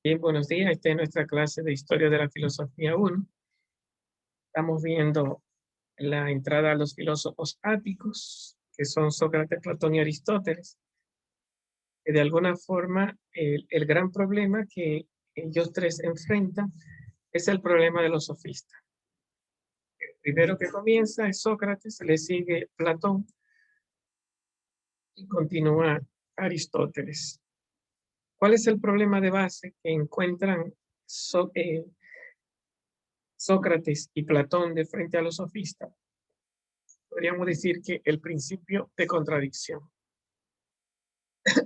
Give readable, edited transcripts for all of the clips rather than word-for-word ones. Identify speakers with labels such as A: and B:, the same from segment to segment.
A: Bien, buenos días. Esta es nuestra clase de Historia de la Filosofía 1. Estamos viendo la entrada a los filósofos áticos, que son Sócrates, Platón y Aristóteles. Que de alguna forma, el gran problema que ellos tres enfrentan es el problema de los sofistas. El primero que comienza es Sócrates, le sigue Platón y continúa Aristóteles. ¿Cuál es el problema de base que encuentran Sócrates y Platón de frente a los sofistas? Podríamos decir que el principio de contradicción,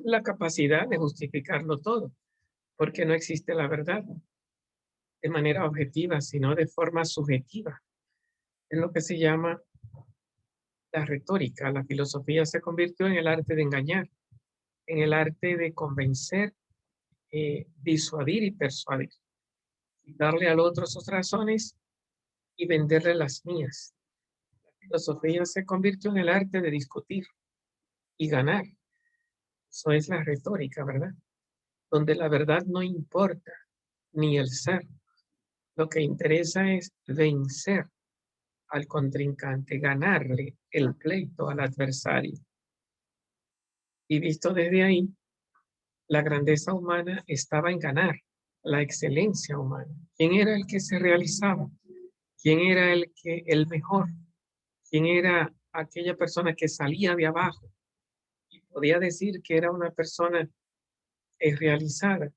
A: la capacidad de justificarlo todo, porque no existe la verdad de manera objetiva, sino de forma subjetiva. Es lo que se llama la retórica. La filosofía se convirtió en el arte de engañar, en el arte de convencer, disuadir y persuadir, y darle al otro sus razones y venderle las mías. La filosofía se convirtió en el arte de discutir y ganar. Eso es la retórica, ¿verdad? Donde la verdad no importa, ni el ser. Lo que interesa es vencer al contrincante, ganarle el pleito al adversario. Y visto desde ahí, la grandeza humana estaba en ganar la excelencia humana. ¿Quién era el que se realizaba? ¿Quién era el mejor? ¿Quién era aquella persona que salía de abajo y podía decir que era una persona realizada?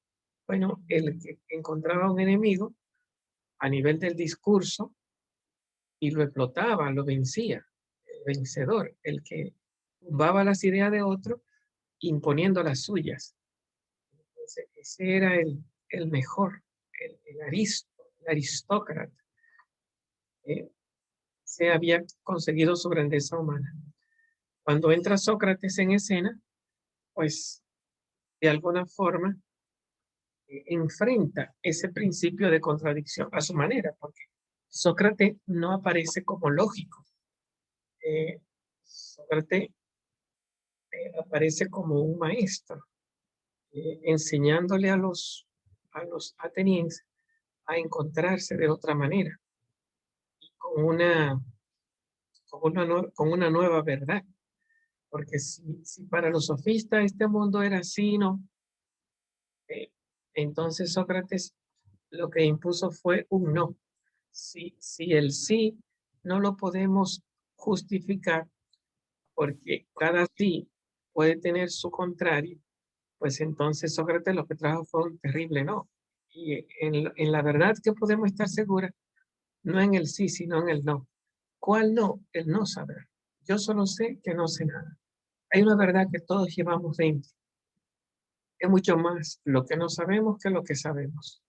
A: Bueno, el que encontraba un enemigo a nivel del discurso y lo explotaba, lo vencía, el vencedor, el que tumbaba las ideas de otro imponiendo las suyas. Entonces, ese era el mejor, el aristócrata. eh, Se había conseguido su grandeza humana. Cuando entra Sócrates en escena, pues de alguna forma enfrenta ese principio de contradicción a su manera, porque Sócrates no aparece como lógico. Sócrates aparece como un maestro, enseñándole a los atenienses a encontrarse de otra manera, con una, con una nueva verdad. Porque si para los sofistas este mundo era así, ¿no? Eh, entonces Sócrates lo que impuso fue un no. Si el sí no lo podemos justificar, porque cada sí puede tener su contrario, pues entonces Sócrates lo que trajo fue un terrible no. Y en la verdad que podemos estar seguras, no en el sí, sino en el no. ¿Cuál no? El no saber. Yo solo sé que no sé nada. Hay una verdad que todos llevamos dentro. Es mucho más lo que no sabemos que lo que sabemos.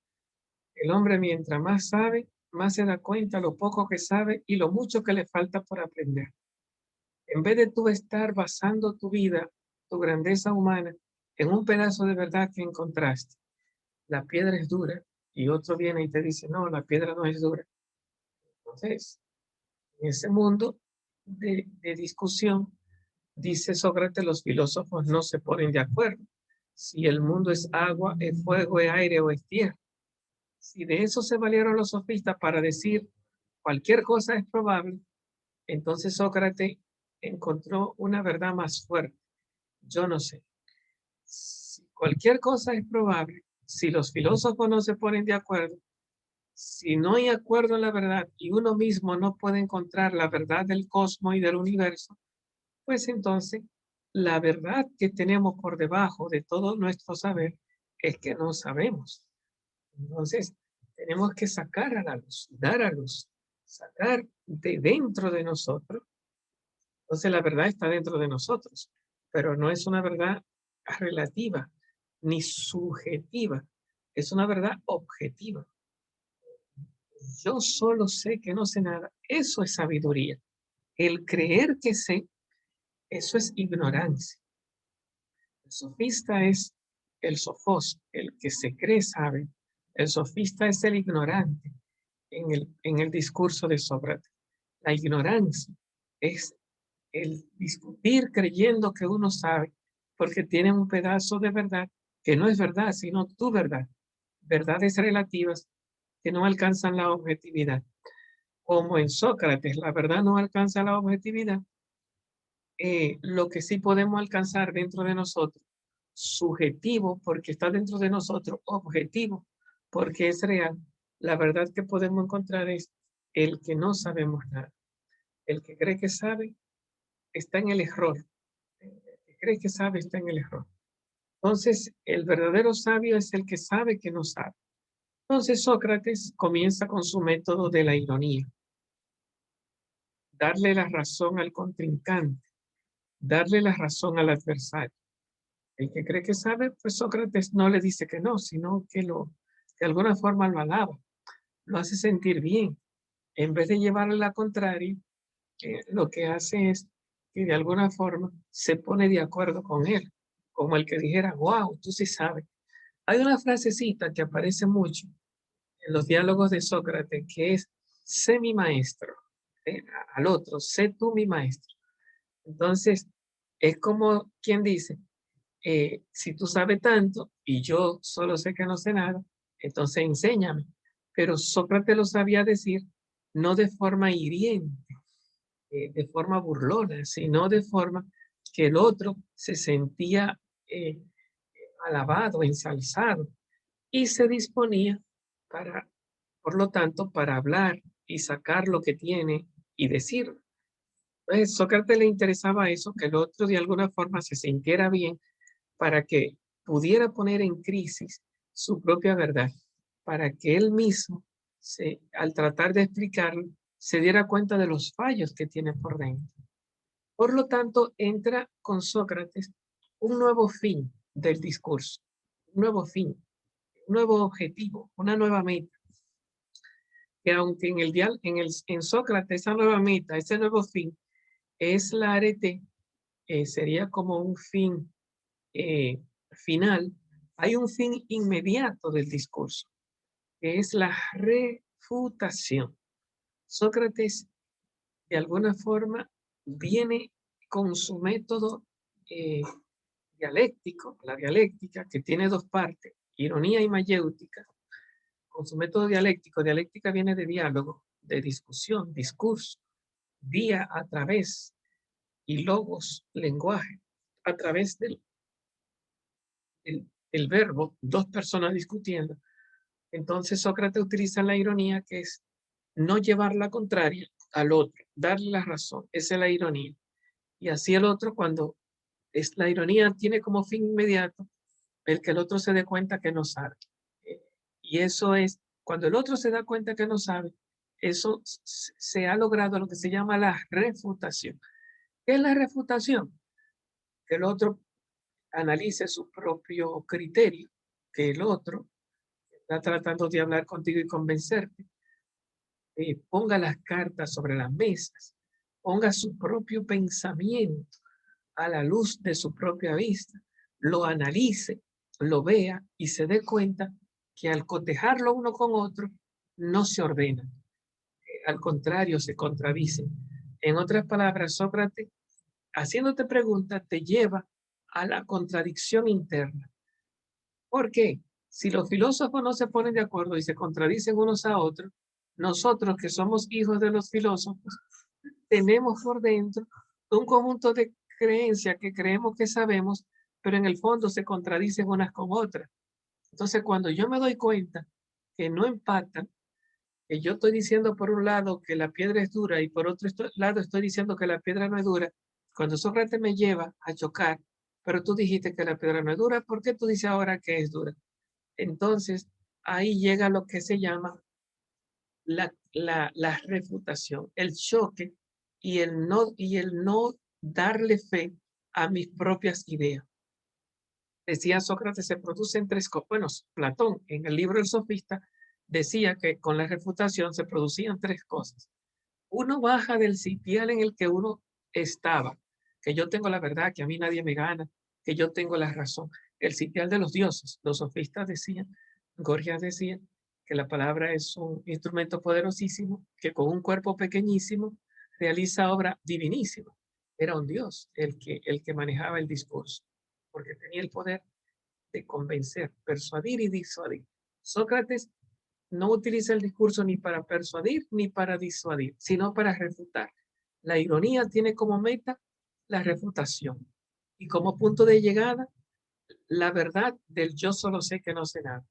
A: El hombre mientras más sabe, más se da cuenta lo poco que sabe y lo mucho que le falta por aprender. En vez de tú estar basando tu vida, tu grandeza humana, en un pedazo de verdad que encontraste, la piedra es dura, y otro viene y te dice, no, la piedra no es dura. Entonces, en ese mundo de discusión, dice Sócrates, los filósofos no se ponen de acuerdo. Si el mundo es agua, es fuego, es aire o es tierra. Si de eso se valieron los sofistas para decir cualquier cosa es probable, entonces Sócrates encontró una verdad más fuerte. Yo no sé. Si cualquier cosa es probable, si los filósofos no se ponen de acuerdo, si no hay acuerdo en la verdad y uno mismo no puede encontrar la verdad del cosmos y del universo, pues entonces la verdad que tenemos por debajo de todo nuestro saber es que no sabemos. Entonces, tenemos que sacar a la luz, dar a luz, sacar de dentro de nosotros. Entonces, la verdad está dentro de nosotros, pero no es una verdad relativa ni subjetiva, es una verdad objetiva. Yo solo sé que no sé nada. Eso es sabiduría. El creer que sé, eso es ignorancia. El sofista es el sofos, el que se cree sabe. El sofista es el ignorante en el discurso de Sócrates. La ignorancia es el discutir creyendo que uno sabe, porque tiene un pedazo de verdad que no es verdad, sino tu verdad. verdades relativas que no alcanzan la objetividad. Como en Sócrates, la verdad no alcanza la objetividad, lo que sí podemos alcanzar dentro de nosotros, subjetivo porque está dentro de nosotros, objetivo porque es real, la verdad que podemos encontrar es el que no sabemos nada. El que cree que sabe está en el error. El que cree que sabe está en el error. Entonces, el verdadero sabio es el que sabe que no sabe. Entonces, Sócrates comienza con su método de la ironía, darle la razón al contrincante, darle la razón al adversario. El que cree que sabe, pues Sócrates no le dice que no, sino que de alguna forma lo alaba, lo hace sentir bien. En vez de llevarle la contraria, lo que hace es que de alguna forma se pone de acuerdo con él, como el que dijera, wow, tú sí sabes. Hay una frasecita que aparece mucho en los diálogos de Sócrates que es, sé mi maestro, al otro, sé tú mi maestro. Entonces, es como quien dice, si tú sabes tanto y yo solo sé que no sé nada, entonces enséñame. Pero Sócrates lo sabía decir no de forma hiriente, de forma burlona, sino de forma que el otro se sentía eh, alabado, ensalzado y se disponía para, por lo tanto, para hablar y sacar lo que tiene y decirlo. Entonces, Sócrates le interesaba eso, que el otro de alguna forma se sintiera bien para que pudiera poner en crisis su propia verdad, para que él mismo, al tratar de explicarlo, se diera cuenta de los fallos que tiene por dentro. Por lo tanto, entra con Sócrates un nuevo fin del discurso, un nuevo fin, un nuevo objetivo, una nueva meta, que aunque en Sócrates esa nueva meta, ese nuevo fin, es la arete, sería como un fin eh, final, hay un fin inmediato del discurso, que es la refutación. Sócrates, de alguna forma, viene con su método eh, dialéctico, la dialéctica, que tiene dos partes, ironía y mayéutica, con su método dialéctico. Dialéctica viene de diálogo, de discusión, discurso, día a través, y logos, lenguaje, a través del verbo, dos personas discutiendo. Entonces Sócrates utiliza la ironía, que es no llevar la contraria al otro, darle la razón, esa es la ironía. Y así el otro, cuando es la ironía, tiene como fin inmediato el que el otro se dé cuenta que no sabe. Eh, Y eso es, cuando el otro se da cuenta que no sabe, eso se ha logrado lo que se llama la refutación. ¿Qué es la refutación? Que el otro analice su propio criterio, que el otro está tratando de hablar contigo y convencerte, ponga las cartas sobre las mesas, ponga su propio pensamiento a la luz de su propia vista, lo analice, lo vea y se dé cuenta que al cotejarlo uno con otro, no se ordenan, al contrario, se contradicen. En otras palabras, Sócrates, haciéndote preguntas, te lleva a la contradicción interna. ¿Por qué? Si los filósofos no se ponen de acuerdo y se contradicen unos a otros, nosotros que somos hijos de los filósofos, tenemos por dentro un conjunto de creencias que creemos que sabemos, pero en el fondo se contradicen unas con otras. Entonces, cuando yo me doy cuenta que no empatan, que yo estoy diciendo por un lado que la piedra es dura y por otro lado estoy diciendo que la piedra no es dura, cuando Sócrates me lleva a chocar, pero tú dijiste que la piedra no es dura, ¿por qué tú dices ahora que es dura? Entonces, ahí llega lo que se llama la refutación, el choque y el no darle fe a mis propias ideas. Decía Sócrates, se producen tres cosas. Bueno, Platón en el libro El Sofista decía que con la refutación se producían tres cosas. Uno baja del sitial en el que uno estaba, que yo tengo la verdad, que a mí nadie me gana, que yo tengo la razón. El sitial de los dioses. Los sofistas decían, Gorgias decía, que la palabra es un instrumento poderosísimo, que con un cuerpo pequeñísimo realiza obra divinísima. Era un dios el que manejaba el discurso, porque tenía el poder de convencer, persuadir y disuadir. Sócrates no utiliza el discurso ni para persuadir ni para disuadir, sino para refutar. La ironía tiene como meta la refutación y como punto de llegada la verdad del yo solo sé que no sé nada.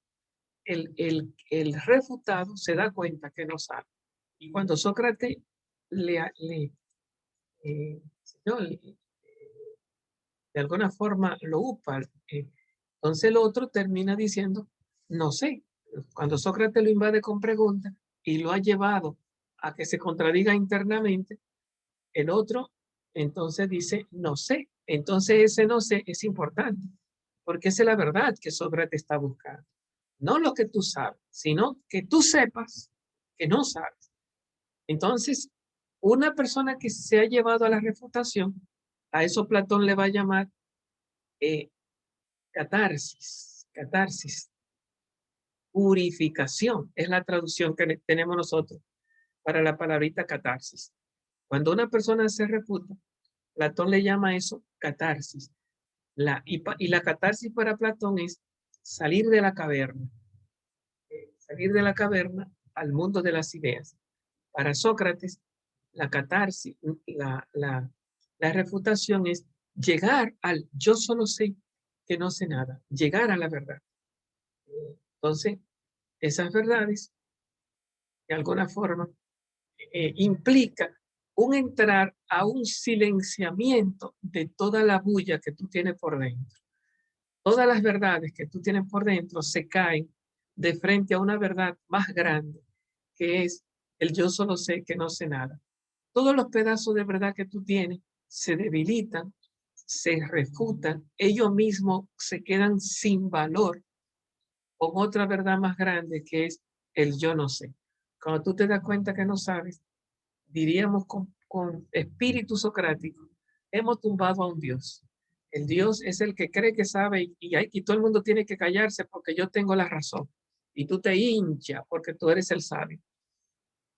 A: El refutado se da cuenta que no sabe. Y cuando Sócrates eh, no, de alguna forma lo upa, entonces el otro termina diciendo, no sé. Cuando Sócrates lo invade con preguntas y lo ha llevado a que se contradiga internamente, el otro entonces dice, no sé. Entonces ese no sé es importante, porque esa es la verdad que Sócrates está buscando. No lo que tú sabes, sino que tú sepas que no sabes. Entonces, una persona que se ha llevado a la refutación, a eso Platón le va a llamar eh, catarsis, catarsis, purificación, es la traducción que tenemos nosotros para la palabrita catarsis. Cuando una persona se refuta, Platón le llama eso catarsis. Y la catarsis para Platón es salir de la caverna, salir de la caverna al mundo de las ideas. Para Sócrates, la catarsis, la refutación es llegar al yo solo sé que no sé nada, llegar a la verdad. Entonces, esas verdades, de alguna forma, implica un entrar a un silenciamiento de toda la bulla que tú tienes por dentro. Todas las verdades que tú tienes por dentro se caen de frente a una verdad más grande, que es el yo solo sé que no sé nada. Todos los pedazos de verdad que tú tienes se debilitan, se refutan, ellos mismos se quedan sin valor con otra verdad más grande que es el yo no sé. Cuando tú te das cuenta que no sabes, diríamos con espíritu socrático, hemos tumbado a un Dios. El Dios es el que cree que sabe y todo el mundo tiene que callarse porque yo tengo la razón. Y tú te hinchas porque tú eres el sabio.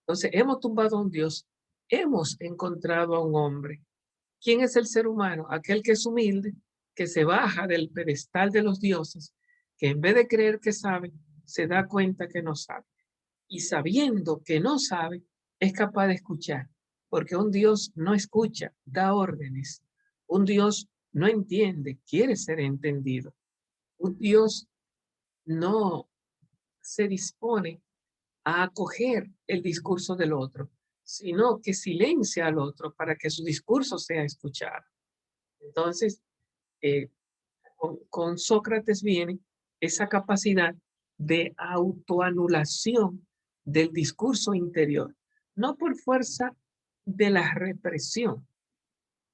A: Entonces, hemos tumbado a un Dios, hemos encontrado a un hombre. ¿Quién es el ser humano? Aquel que es humilde, que se baja del pedestal de los dioses, que en vez de creer que sabe, se da cuenta que no sabe. Y sabiendo que no sabe, es capaz de escuchar, porque un Dios no escucha, da órdenes. Un Dios no entiende, quiere ser entendido. Un Dios no se dispone a acoger el discurso del otro, sino que silencia al otro para que su discurso sea escuchado. Entonces, eh, con Sócrates viene esa capacidad de autoanulación del discurso interior, no por fuerza de la represión,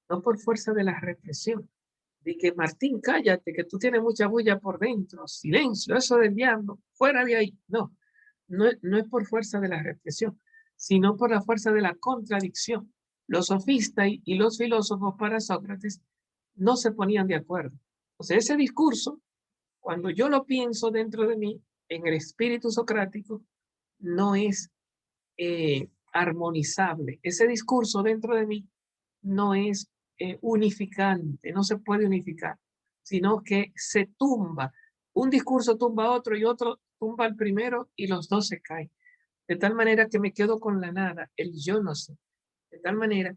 A: no por fuerza de la represión, de que Martín, cállate, que tú tienes mucha bulla por dentro, silencio, eso del diablo, fuera de ahí. No, no es por fuerza de la represión, sino por la fuerza de la contradicción. Los sofistas y los filósofos para Sócrates no se ponían de acuerdo. O sea, ese discurso, cuando yo lo pienso dentro de mí, en el espíritu socrático, no es armonizable. Ese discurso dentro de mí no es unificante, no se puede unificar, sino que se tumba. Un discurso tumba a otro y otro tumba al primero y los dos se caen. De tal manera que me quedo con la nada, el yo no sé. De tal manera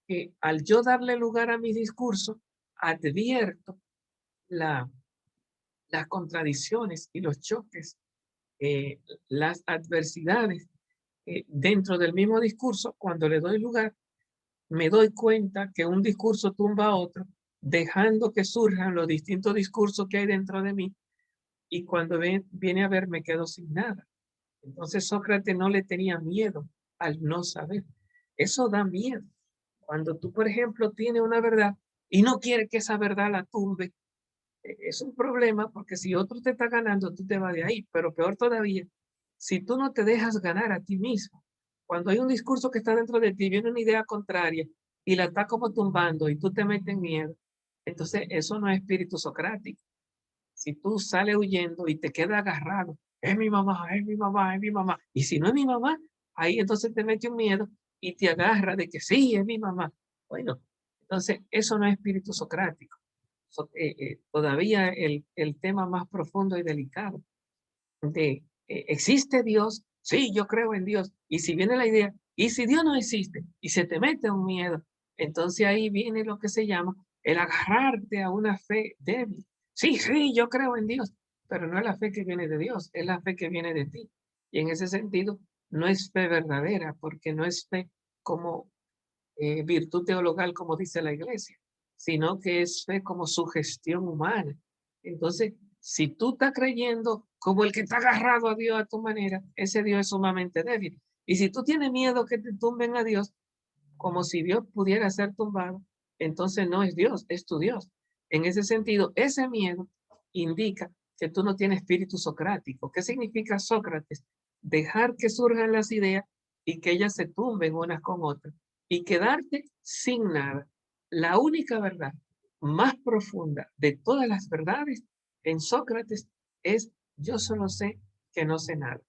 A: que al yo darle lugar a mi discurso, advierto la, las contradicciones y los choques, las adversidades dentro del mismo discurso. Cuando le doy lugar, me doy cuenta que un discurso tumba a otro, dejando que surjan los distintos discursos que hay dentro de mí, y cuando viene a ver me quedo sin nada. Entonces Sócrates no le tenía miedo al no saber. Eso da miedo. Cuando tú, por ejemplo, tienes una verdad y no quieres que esa verdad la tumbe, es un problema, porque si otro te está ganando, tú te vas de ahí. Pero peor todavía, si tú no te dejas ganar a ti mismo, cuando hay un discurso que está dentro de ti, viene una idea contraria y la está como tumbando y tú te metes en miedo, entonces eso no es espíritu socrático. Si tú sales huyendo y te quedas agarrado, es mi mamá, es mi mamá, es mi mamá. Y si no es mi mamá, ahí entonces te mete un miedo y te agarra de que sí, es mi mamá. Bueno, entonces eso no es espíritu socrático. Todavía el tema más profundo y delicado. ¿existe Dios? Sí, yo creo en Dios. Y si viene la idea, ¿y si Dios no existe? Y se te mete un miedo, entonces ahí viene lo que se llama el agarrarte a una fe débil. Sí, sí, yo creo en Dios, pero no es la fe que viene de Dios, es la fe que viene de ti. Y en ese sentido, no es fe verdadera, porque no es fe como virtud teologal, como dice la iglesia, sino que es fe como sugestión humana. Entonces, si tú estás creyendo como el que está agarrado a Dios a tu manera, ese Dios es sumamente débil. Y si tú tienes miedo que te tumben a Dios, como si Dios pudiera ser tumbado, entonces no es Dios, es tu Dios. En ese sentido, ese miedo indica que tú no tienes espíritu socrático. ¿Qué significa Sócrates? Dejar que surjan las ideas y que ellas se tumben unas con otras y quedarte sin nada. La única verdad más profunda de todas las verdades en Sócrates es yo solo sé que no sé nada.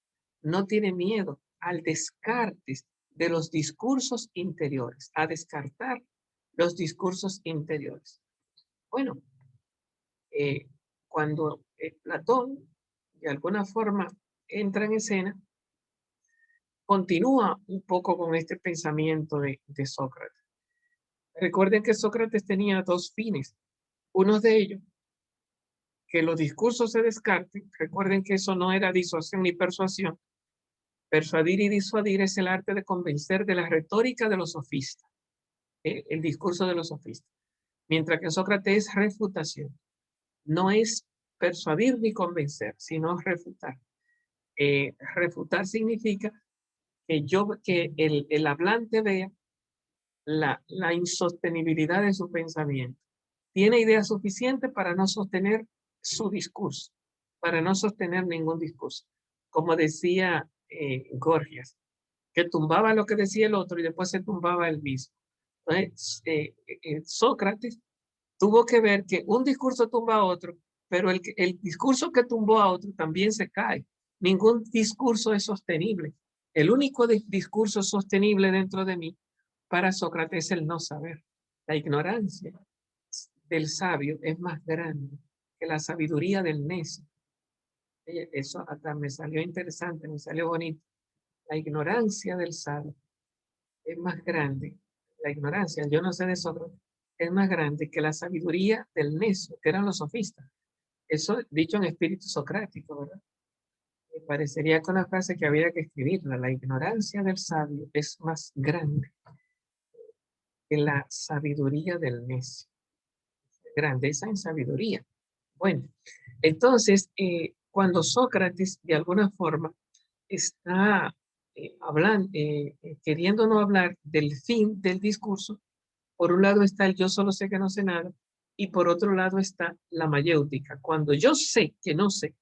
A: No tiene miedo al descarte de los discursos interiores, a descartar los discursos interiores. Bueno, eh, cuando Platón de alguna forma entra en escena, continúa un poco con este pensamiento de Sócrates. Recuerden que Sócrates tenía dos fines. Uno de ellos, que los discursos se descarten. Recuerden que eso no era disuasión ni persuasión. Persuadir y disuadir es el arte de convencer de la retórica de los sofistas, el discurso de los sofistas. Mientras que Sócrates es refutación. No es persuadir ni convencer, sino refutar. Refutar significa que el hablante vea la insostenibilidad de su pensamiento. Tiene idea suficiente para no sostener su discurso, para no sostener ningún discurso. Como decía Gorgias, que tumbaba lo que decía el otro y después se tumbaba él mismo. Entonces, Sócrates tuvo que ver que un discurso tumba a otro, pero el discurso que tumbó a otro también se cae. Ningún discurso es sostenible. El único discurso sostenible dentro de mí para Sócrates es el no saber. La ignorancia del sabio es más grande que la sabiduría del necio. Eso hasta me salió interesante, me salió bonito. La ignorancia del sabio es más grande, la ignorancia, yo no sé de Sócrates, es más grande que la sabiduría del necio, que eran los sofistas. Eso dicho en espíritu socrático, ¿verdad? Me parecería que una frase que había que escribirla, la ignorancia del sabio es más grande que la sabiduría del necio. Grandeza en sabiduría. Bueno, entonces, cuando Sócrates de alguna forma está hablando, queriendo no hablar del fin del discurso, por un lado está el yo solo sé que no sé nada, y por otro lado está la mayéutica. Cuando yo sé que no sé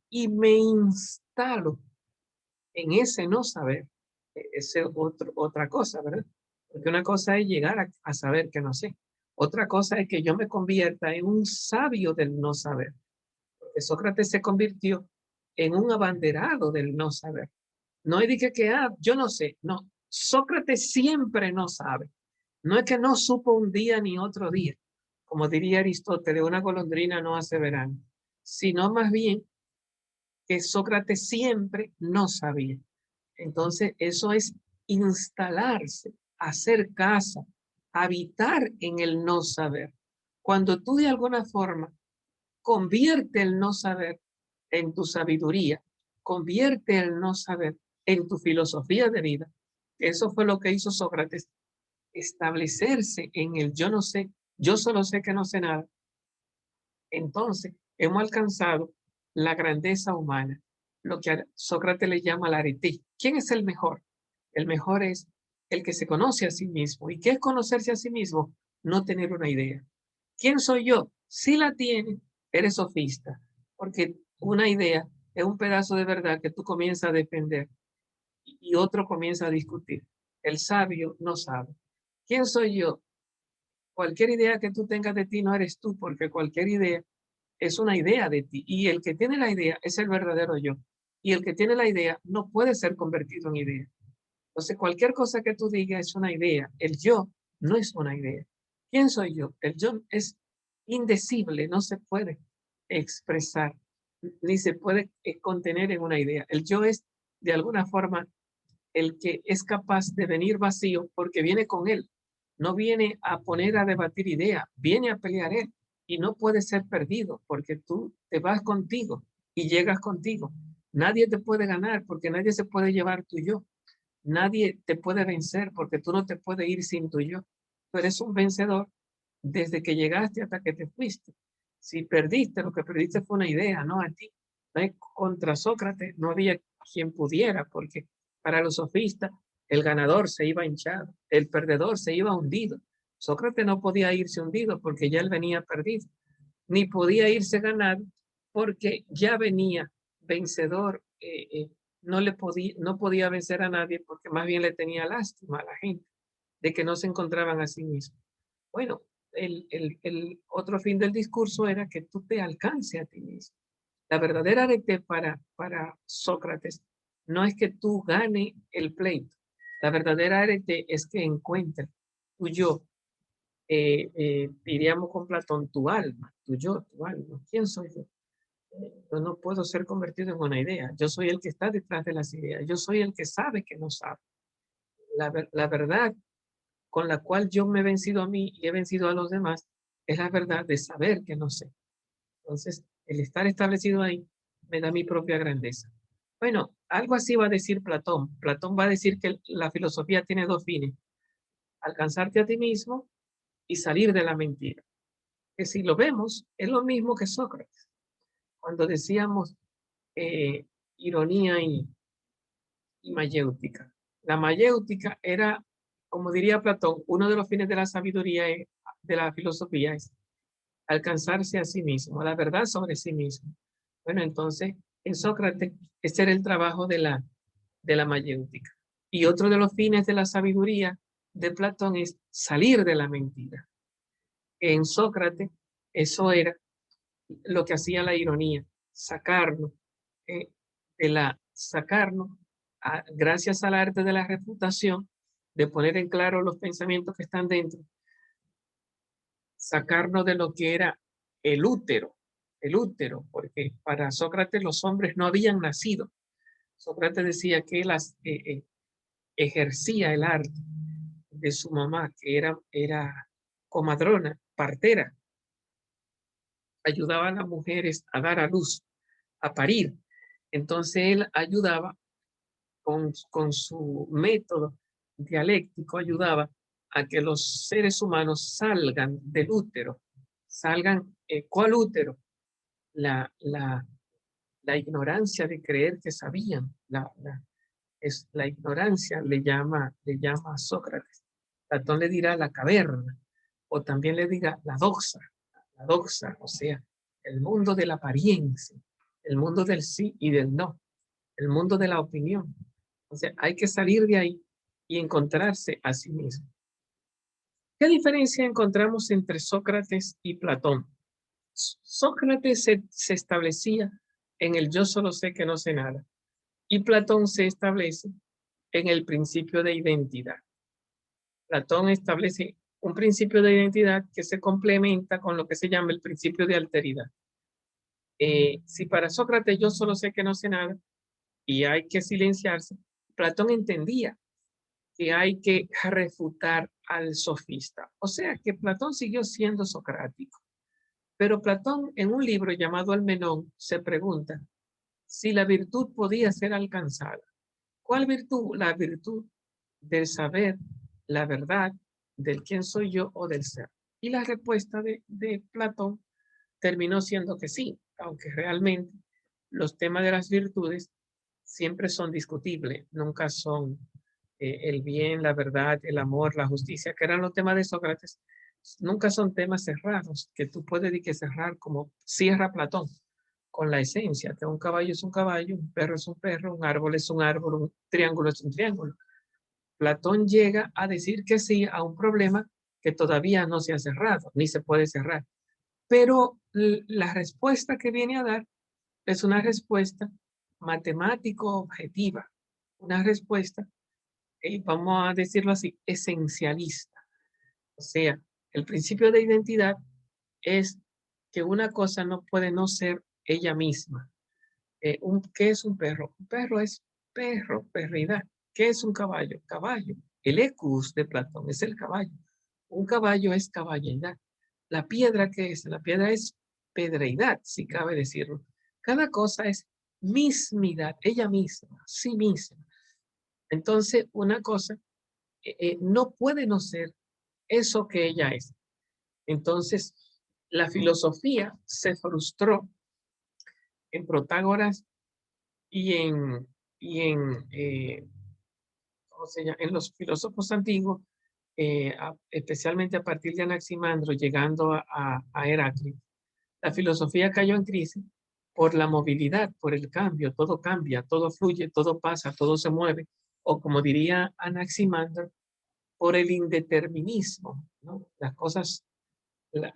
A: y me instalo en ese no saber, ese otra cosa, ¿verdad? Porque una cosa es llegar a saber que no sé. Otra cosa es que yo me convierta en un sabio del no saber. Porque Sócrates se convirtió en un abanderado del no saber. No es de que yo no sé. No, Sócrates siempre no sabe. No es que no supo un día ni otro día. Como diría Aristóteles, una golondrina no hace verano. Sino más bien que Sócrates siempre no sabía. Entonces, eso es instalarse, hacer casa, habitar en el no saber. Cuando tú de alguna forma convierte el no saber en tu sabiduría, convierte el no saber en tu filosofía de vida. Eso fue lo que hizo Sócrates, establecerse en el yo no sé, yo solo sé que no sé nada. Entonces, hemos alcanzado la grandeza humana, lo que a Sócrates le llama la arete. ¿Quién es el mejor? El mejor es el que se conoce a sí mismo. ¿Y qué es conocerse a sí mismo? No tener una idea. ¿Quién soy yo? Si la tienes, eres sofista, porque una idea es un pedazo de verdad que tú comienzas a defender y otro comienza a discutir. El sabio no sabe. ¿Quién soy yo? Cualquier idea que tú tengas de ti no eres tú, porque cualquier idea es una idea de ti. Y el que tiene la idea es el verdadero yo. Y el que tiene la idea no puede ser convertido en idea. Entonces, cualquier cosa que tú digas es una idea. El yo no es una idea. ¿Quién soy yo? El yo es indecible, no se puede expresar. ni se puede contener en una idea. El yo es, de alguna forma, el que es capaz de venir vacío porque viene con él. No viene a poner a debatir idea, viene a pelear él. Y no puede ser perdido porque tú te vas contigo y llegas contigo. Nadie te puede ganar porque nadie se puede llevar tu yo. Nadie te puede vencer porque tú no te puedes ir sin tu yo. Tú eres un vencedor desde que llegaste hasta que te fuiste. Si perdiste, lo que perdiste fue una idea, no a ti. Contra Sócrates no había quien pudiera, porque para los sofistas el ganador se iba hinchado, el perdedor se iba hundido. Sócrates no podía irse hundido porque ya él venía perdido, ni podía irse ganado porque ya venía vencedor. No podía vencer a nadie porque más bien le tenía lástima a la gente de que no se encontraban a sí mismos. Bueno, el otro fin del discurso era que tú te alcances a ti mismo. La verdadera arete para Sócrates no es que tú gane el pleito. La verdadera arete es que encuentres tu yo, diríamos con Platón, tu alma, tu yo, tu alma. ¿Quién soy yo? Yo no puedo ser convertido en una idea. Yo soy el que está detrás de las ideas. Yo soy el que sabe que no sabe. La verdad con la cual yo me he vencido a mí y he vencido a los demás es la verdad de saber que no sé. Entonces, el estar establecido ahí me da mi propia grandeza. Bueno, algo así va a decir Platón. Platón va a decir que la filosofía tiene dos fines: alcanzarte a ti mismo y salir de la mentira. Que si lo vemos, es lo mismo que Sócrates. Cuando decíamos eh, ironía y mayéutica. La mayéutica era, como diría Platón, uno de los fines de la sabiduría, de la filosofía, es alcanzarse a sí mismo, la verdad sobre sí mismo. Bueno, entonces, en Sócrates, ese era el trabajo de la mayéutica. Y otro de los fines de la sabiduría de Platón es salir de la mentira. En Sócrates, eso era lo que hacía la ironía, sacarnos, sacarnos gracias al arte de la refutación, de poner en claro los pensamientos que están dentro, sacarnos de lo que era el útero, porque para Sócrates los hombres no habían nacido. Sócrates decía que él ejercía el arte de su mamá, que era comadrona, partera, ayudaba a las mujeres a dar a luz, a parir. Entonces él ayudaba con su método dialéctico, ayudaba a que los seres humanos salgan del útero. Salgan, ¿cuál útero? La ignorancia de creer que sabían. La ignorancia le llama a Sócrates. Platón le dirá la caverna, o también le dirá la doxa, o sea, el mundo de la apariencia, el mundo del sí y del no, el mundo de la opinión. O sea, hay que salir de ahí y encontrarse a sí mismo. ¿Qué diferencia encontramos entre Sócrates y Platón? Sócrates se establecía en el yo solo sé que no sé nada, y Platón se establece en el principio de identidad. Platón establece un principio de identidad que se complementa con lo que se llama el principio de alteridad. Si para Sócrates yo solo sé que no sé nada y hay que silenciarse, Platón entendía que hay que refutar al sofista. O sea que Platón siguió siendo socrático. Pero Platón, en un libro llamado Almenón, se pregunta si la virtud podía ser alcanzada. ¿Cuál virtud? La virtud del saber, la verdad, del quién soy yo o del ser. Y la respuesta de Platón terminó siendo que sí, aunque realmente los temas de las virtudes siempre son discutibles, nunca son el bien, la verdad, el amor, la justicia, que eran los temas de Sócrates, nunca son temas cerrados, que tú puedes decir que cerrar como cierra Platón, con la esencia, que un caballo es un caballo, un perro es un perro, un árbol es un árbol, un triángulo es un triángulo. Platón llega a decir que sí a un problema que todavía no se ha cerrado, ni se puede cerrar. Pero la respuesta que viene a dar es una respuesta matemático-objetiva, una respuesta, vamos a decirlo así, esencialista. O sea, el principio de identidad es que una cosa no puede no ser ella misma. ¿Qué es un perro? Un perro es perro, perridad. ¿Qué es un caballo? Caballo. El ecus de Platón es el caballo. Un caballo es caballeidad. La piedra, ¿qué es? La piedra es pedreidad, si cabe decirlo. Cada cosa es mismidad, ella misma, sí misma. Entonces, una cosa no puede no ser eso que ella es. Entonces, la filosofía se frustró en Protágoras y ¿cómo se llama? En los filósofos antiguos, especialmente a partir de Anaximandro, llegando a Heráclito. La filosofía cayó en crisis por la movilidad, por el cambio, todo cambia, todo fluye, todo pasa, todo se mueve, o como diría Anaximandro, por el indeterminismo, ¿no? Las cosas,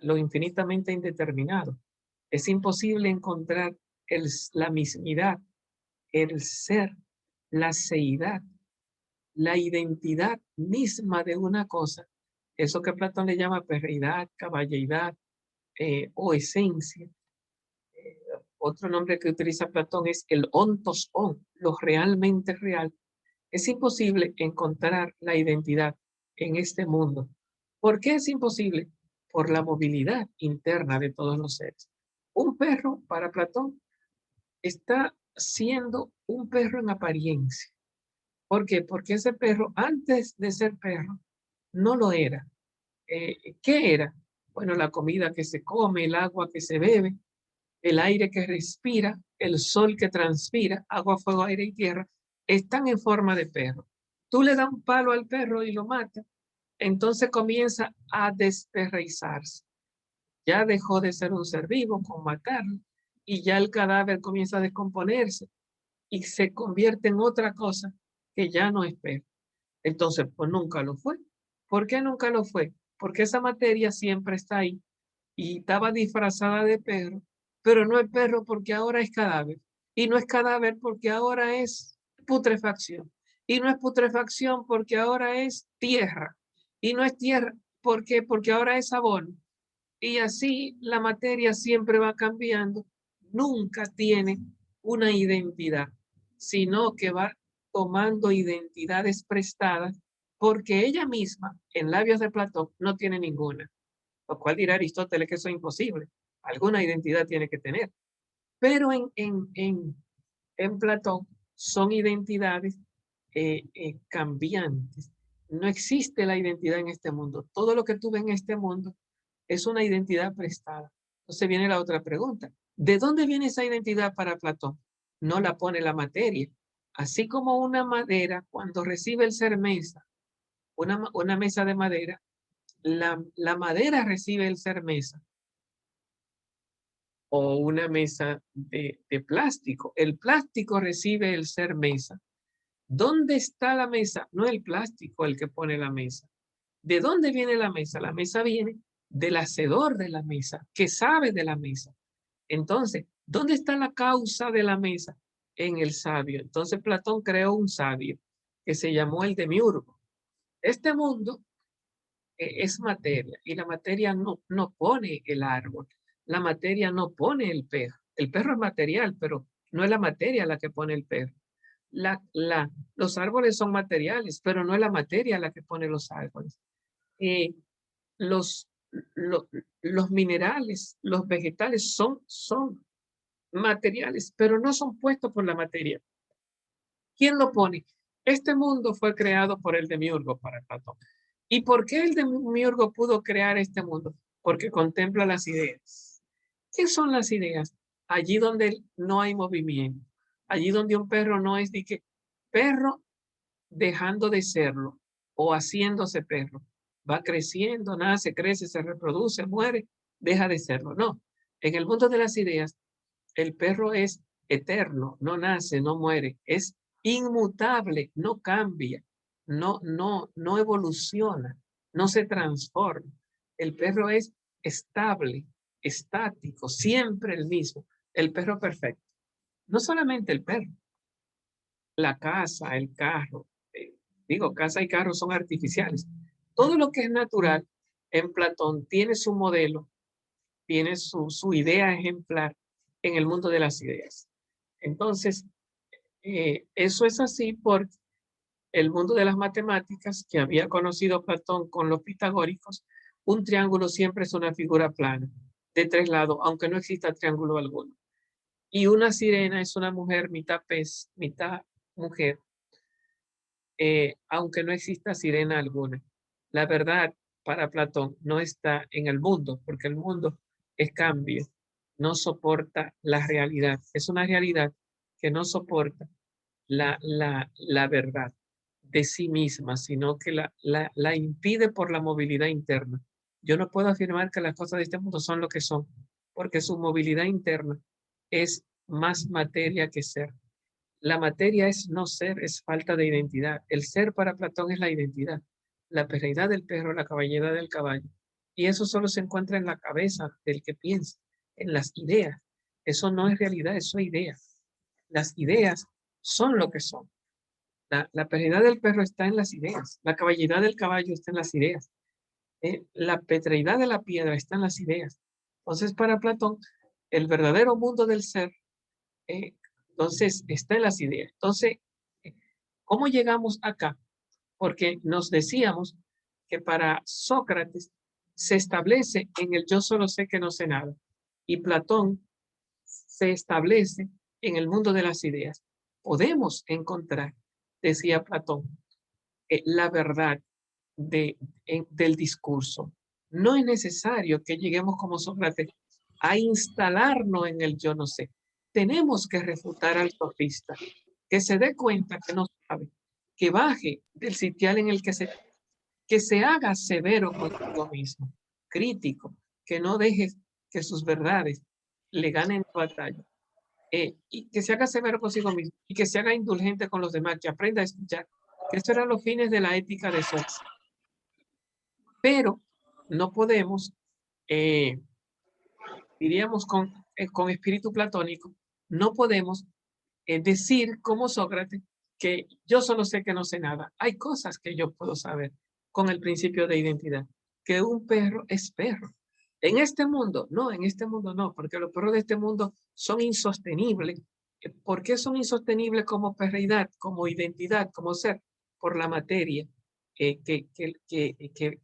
A: lo infinitamente indeterminado. Es imposible encontrar la mismidad, el ser, la seidad, la identidad misma de una cosa, eso que Platón le llama perreidad, caballeidad o esencia. Eh, Otro nombre que utiliza Platón es el ontos on, lo realmente real. Es imposible encontrar la identidad en este mundo. ¿Por qué es imposible? Por la movilidad interna de todos los seres. Un perro, para Platón, está siendo un perro en apariencia. ¿Por qué? Porque ese perro, antes de ser perro, no lo era. ¿Qué era? Bueno, la comida que se come, el agua que se bebe, el aire que respira, el sol que transpira, agua, fuego, aire y tierra, están en forma de perro. Tú le das un palo al perro y lo matas, entonces comienza a desperreizarse. Ya dejó de ser un ser vivo con matarlo y ya el cadáver comienza a descomponerse y se convierte en otra cosa que ya no es perro. Entonces, pues nunca lo fue. ¿Por qué nunca lo fue? Porque esa materia siempre está ahí y estaba disfrazada de perro, pero no es perro porque ahora es cadáver. Y no es cadáver porque ahora es putrefacción. Y no es putrefacción porque ahora es tierra. Y no es tierra porque ahora es abono. Y así la materia siempre va cambiando. Nunca tiene una identidad, sino que va tomando identidades prestadas porque ella misma, en labios de Platón, no tiene ninguna. Lo cual dirá Aristóteles que eso es imposible. Alguna identidad tiene que tener. Pero en Platón son identidades cambiantes. No existe la identidad en este mundo. Todo lo que tú ves en este mundo es una identidad prestada. Entonces viene la otra pregunta. ¿De dónde viene esa identidad para Platón? No la pone la materia. Así como una madera, cuando recibe el ser mesa, una mesa de madera, la madera recibe el ser mesa o una mesa de plástico. El plástico recibe el ser mesa. ¿Dónde está la mesa? No el plástico el que pone la mesa. ¿De dónde viene la mesa? La mesa viene del hacedor de la mesa, que sabe de la mesa. Entonces, ¿dónde está la causa de la mesa? En el sabio. Entonces Platón creó un sabio que se llamó el demiurgo. Este mundo es materia y la materia no pone el árbol, la materia no pone el perro. El perro es material, pero no es la materia la que pone el perro. Los árboles son materiales, pero no es la materia la que pone los árboles. Eh, los, lo- los minerales, los vegetales son materiales, pero no son puestos por la materia. ¿Quién lo pone? Este mundo fue creado por el demiurgo para Platón. ¿Y por qué el demiurgo pudo crear este mundo? Porque contempla las ideas. ¿Qué son las ideas? Allí donde no hay movimiento, allí donde un perro no es de que perro dejando de serlo o haciéndose perro. Va creciendo, nace, crece, se reproduce, muere, deja de serlo. No, en el mundo de las ideas, el perro es eterno, no nace, no muere, es inmutable, no cambia, no evoluciona, no se transforma. El perro es estable, estático, siempre el mismo, el perro perfecto. No solamente el perro, la casa, el carro, digo, casa y carro son artificiales. Todo lo que es natural en Platón tiene su modelo, tiene su idea ejemplar en el mundo de las ideas. Entonces, eso es así porque el mundo de las matemáticas que había conocido Platón con los pitagóricos, un triángulo siempre es una figura plana, de 3 lados, aunque no exista triángulo alguno. Y una sirena es una mujer mitad pez, mitad mujer, aunque no exista sirena alguna. La verdad para Platón no está en el mundo, porque el mundo es cambio, no soporta la realidad. Es una realidad que no soporta la verdad de sí misma, sino que la impide por la movilidad interna. Yo no puedo afirmar que las cosas de este mundo son lo que son, porque su movilidad interna es más materia que ser. La materia es no ser, es falta de identidad. El ser para Platón es la identidad, la perreidad del perro, la caballera del caballo. Y eso solo se encuentra en la cabeza del que piensa, en las ideas. Eso no es realidad, eso es idea. Las ideas son lo que son. La perreidad del perro está en las ideas, la caballera del caballo está en las ideas, la petreidad de la piedra está en las ideas. Entonces, para Platón, el verdadero mundo del ser entonces, está en las ideas. Entonces, ¿cómo llegamos acá? Porque nos decíamos que para Sócrates se establece en el yo solo sé que no sé nada. Y Platón se establece en el mundo de las ideas. Podemos encontrar, decía Platón, la verdad del discurso. No es necesario que lleguemos como Sócrates a instalarnos en el yo no sé. Tenemos que refutar al sofista, que se dé cuenta que no sabe, que baje del sitial en el que se haga severo consigo mismo, crítico, que no deje que sus verdades le ganen la batalla, y que se haga severo consigo mismo y que se haga indulgente con los demás, que aprenda a escuchar, que estos eran los fines de la ética de Sócrates. Pero no podemos, diríamos con espíritu platónico, no podemos decir como Sócrates que yo solo sé que no sé nada. Hay cosas que yo puedo saber con el principio de identidad, que un perro es perro. En este mundo no, porque los perros de este mundo son insostenibles. ¿Por qué son insostenibles como perreidad, como identidad, como ser? Por la materia, que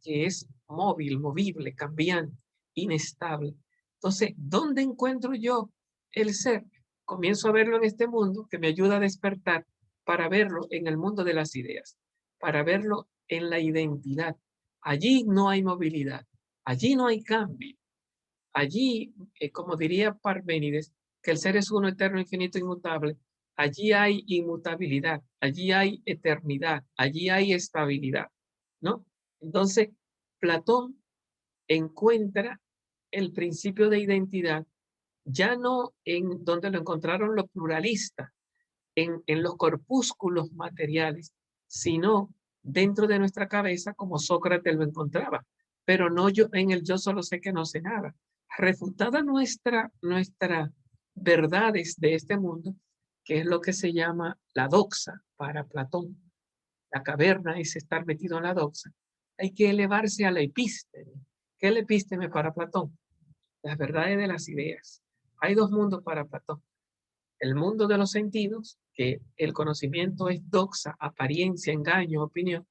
A: es móvil, movible, cambiante, inestable. Entonces, ¿dónde encuentro yo el ser? Comienzo a verlo en este mundo que me ayuda a despertar para verlo en el mundo de las ideas, para verlo en la identidad. Allí no hay movilidad, allí no hay cambio. Allí, como diría Parménides, que el ser es uno eterno, infinito, inmutable. Allí hay inmutabilidad, allí hay eternidad, allí hay estabilidad, ¿no? Entonces, Platón encuentra el principio de identidad ya no en donde lo encontraron los pluralistas, en los corpúsculos materiales, sino dentro de nuestra cabeza como Sócrates lo encontraba, pero no yo en el yo solo sé que no sé nada. Refutada nuestra verdades de este mundo, que es lo que se llama la doxa para Platón. La caverna es estar metido en la doxa. Hay que elevarse a la epísteme. ¿Qué es la epísteme para Platón? Las verdades de las ideas. Hay dos mundos para Platón. El mundo de los sentidos, que el conocimiento es doxa, apariencia, engaño, opinión,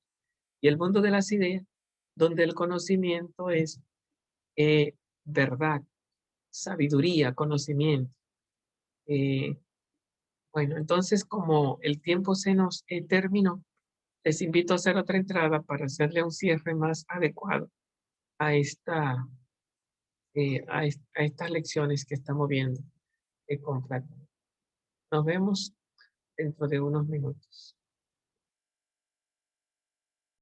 A: y el mundo de las ideas, donde el conocimiento es verdad, sabiduría, conocimiento. Eh, bueno, entonces como el tiempo se nos terminó, les invito a hacer otra entrada para hacerle un cierre más adecuado a, a estas lecciones que estamos viendo con Platón. Nos vemos dentro de unos minutos.